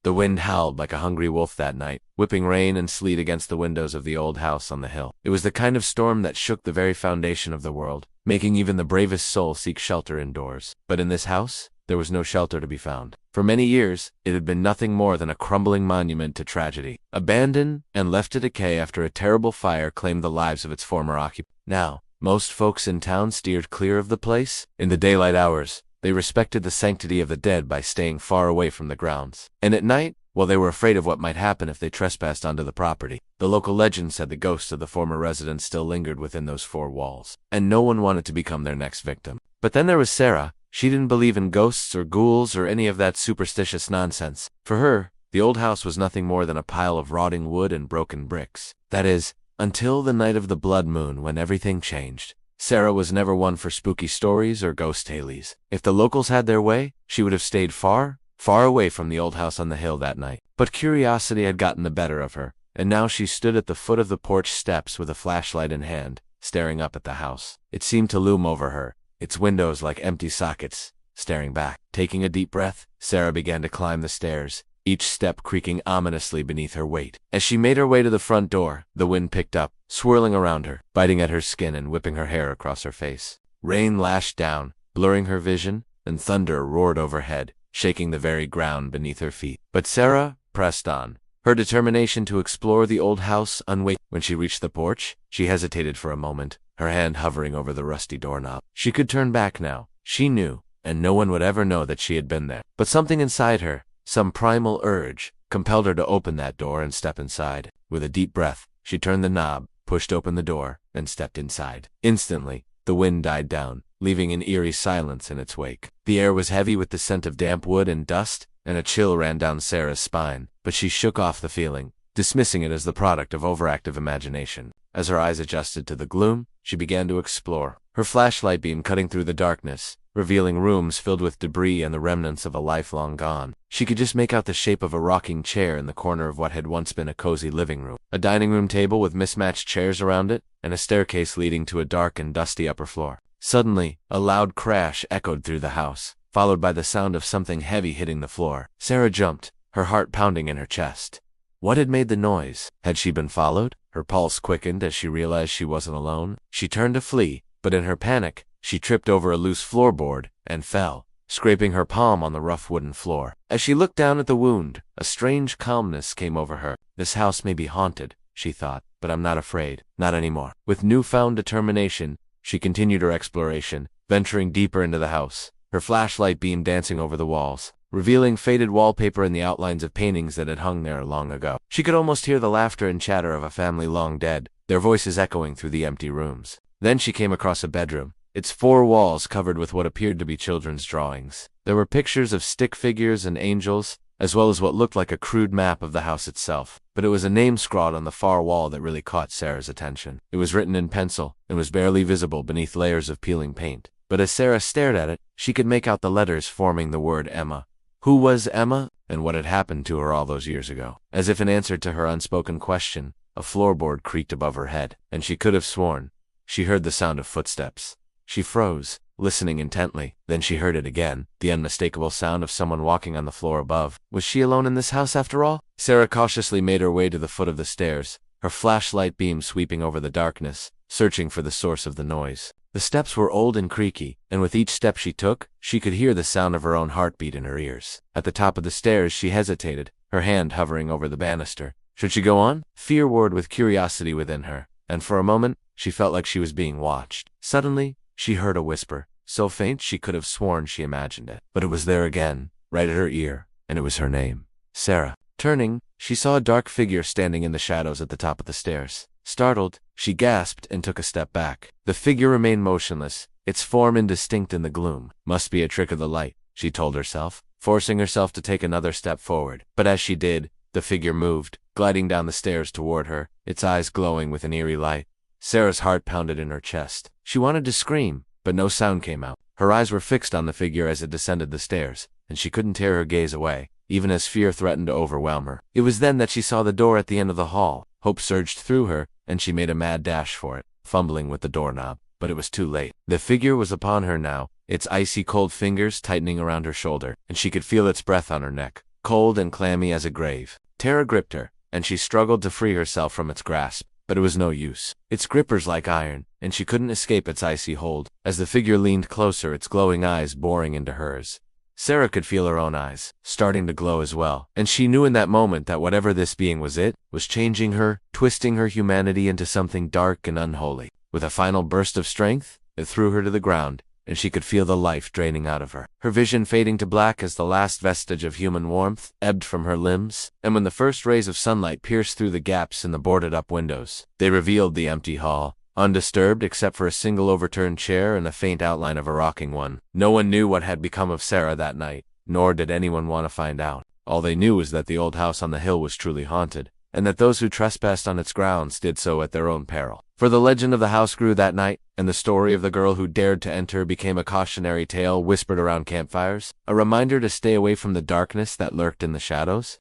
The wind howled like a hungry wolf that night, whipping rain and sleet against the windows of the old house on the hill. It was the kind of storm that shook the very foundation of the world, making even the bravest soul seek shelter indoors. But in this house, there was no shelter to be found. For many years, it had been nothing more than a crumbling monument to tragedy, abandoned and left to decay after a terrible fire claimed the lives of its former occupants. Now, most folks in town steered clear of the place. In the daylight hours, they respected the sanctity of the dead by staying far away from the grounds. And at night, well, they were afraid of what might happen if they trespassed onto the property. The local legend said the ghosts of the former residents still lingered within those four walls, and no one wanted to become their next victim. But then there was Sarah. She didn't believe in ghosts or ghouls or any of that superstitious nonsense. For her, the old house was nothing more than a pile of rotting wood and broken bricks. That is, until the night of the blood moon when everything changed. Sarah was never one for spooky stories or ghost tales. If the locals had their way, she would have stayed far, far away from the old house on the hill that night. But curiosity had gotten the better of her, and now she stood at the foot of the porch steps with a flashlight in hand, staring up at the house. It seemed to loom over her, its windows like empty sockets, staring back. Taking a deep breath, Sarah began to climb the stairs, each step creaking ominously beneath her weight. As she made her way to the front door, the wind picked up, swirling around her, biting at her skin and whipping her hair across her face. Rain lashed down, blurring her vision, and thunder roared overhead, shaking the very ground beneath her feet. But Sarah pressed on, her determination to explore the old house unwavering. When she reached the porch, she hesitated for a moment, her hand hovering over the rusty doorknob. She could turn back now, she knew, and no one would ever know that she had been there. But something inside her, some primal urge, compelled her to open that door and step inside. With a deep breath, she turned the knob, pushed open the door, and stepped inside. Instantly, the wind died down, leaving an eerie silence in its wake. The air was heavy with the scent of damp wood and dust, and a chill ran down Sarah's spine, but she shook off the feeling, dismissing it as the product of overactive imagination. As her eyes adjusted to the gloom, she began to explore, her flashlight beam cutting through the darkness, revealing rooms filled with debris and the remnants of a life long gone. She could just make out the shape of a rocking chair in the corner of what had once been a cozy living room, a dining room table with mismatched chairs around it, and a staircase leading to a dark and dusty upper floor. Suddenly, a loud crash echoed through the house, followed by the sound of something heavy hitting the floor. Sarah jumped, her heart pounding in her chest. What had made the noise? Had she been followed? Her pulse quickened as she realized she wasn't alone. She turned to flee, but in her panic, she tripped over a loose floorboard and fell, scraping her palm on the rough wooden floor. As she looked down at the wound, a strange calmness came over her. This house may be haunted, she thought, but I'm not afraid. Not anymore. With newfound determination, she continued her exploration, venturing deeper into the house, her flashlight beam dancing over the walls, revealing faded wallpaper and the outlines of paintings that had hung there long ago. She could almost hear the laughter and chatter of a family long dead, their voices echoing through the empty rooms. Then she came across a bedroom, its four walls covered with what appeared to be children's drawings. There were pictures of stick figures and angels, as well as what looked like a crude map of the house itself. But it was a name scrawled on the far wall that really caught Sarah's attention. It was written in pencil, and was barely visible beneath layers of peeling paint. But as Sarah stared at it, she could make out the letters forming the word Emma. Who was Emma, and what had happened to her all those years ago? As if in answer to her unspoken question, a floorboard creaked above her head, and she could have sworn she heard the sound of footsteps. She froze, listening intently. Then she heard it again, the unmistakable sound of someone walking on the floor above. Was she alone in this house after all? Sarah cautiously made her way to the foot of the stairs, her flashlight beam sweeping over the darkness, searching for the source of the noise. The steps were old and creaky, and with each step she took, she could hear the sound of her own heartbeat in her ears. At the top of the stairs she hesitated, her hand hovering over the banister. Should she go on? Fear warred with curiosity within her, and for a moment, she felt like she was being watched. Suddenly, she heard a whisper, so faint she could have sworn she imagined it. But it was there again, right at her ear, and it was her name. Sarah. Turning, she saw a dark figure standing in the shadows at the top of the stairs. Startled, she gasped and took a step back. The figure remained motionless, its form indistinct in the gloom. Must be a trick of the light, she told herself, forcing herself to take another step forward. But as she did, the figure moved, gliding down the stairs toward her, its eyes glowing with an eerie light. Sarah's heart pounded in her chest. She wanted to scream, but no sound came out. Her eyes were fixed on the figure as it descended the stairs, and she couldn't tear her gaze away, even as fear threatened to overwhelm her. It was then that she saw the door at the end of the hall. Hope surged through her, and she made a mad dash for it, fumbling with the doorknob. But it was too late. The figure was upon her now, its icy cold fingers tightening around her shoulder, and she could feel its breath on her neck. cold and clammy as a grave. Terror gripped her, and she struggled to free herself from its grasp, but it was no use. Its grippers like iron, and she couldn't escape its icy hold. As the figure leaned closer, its glowing eyes boring into hers, Sarah could feel her own eyes starting to glow as well, and she knew in that moment that whatever this being was, it was changing her, twisting her humanity into something dark and unholy. With a final burst of strength, it threw her to the ground, and she could feel the life draining out of her. Her vision fading to black as the last vestige of human warmth ebbed from her limbs, and when the first rays of sunlight pierced through the gaps in the boarded-up windows, they revealed the empty hall, undisturbed except for a single overturned chair and a faint outline of a rocking one. No one knew what had become of Sarah that night, nor did anyone want to find out. All they knew was that the old house on the hill was truly haunted, and that those who trespassed on its grounds did so at their own peril. For the legend of the house grew that night, and the story of the girl who dared to enter became a cautionary tale whispered around campfires, a reminder to stay away from the darkness that lurked in the shadows.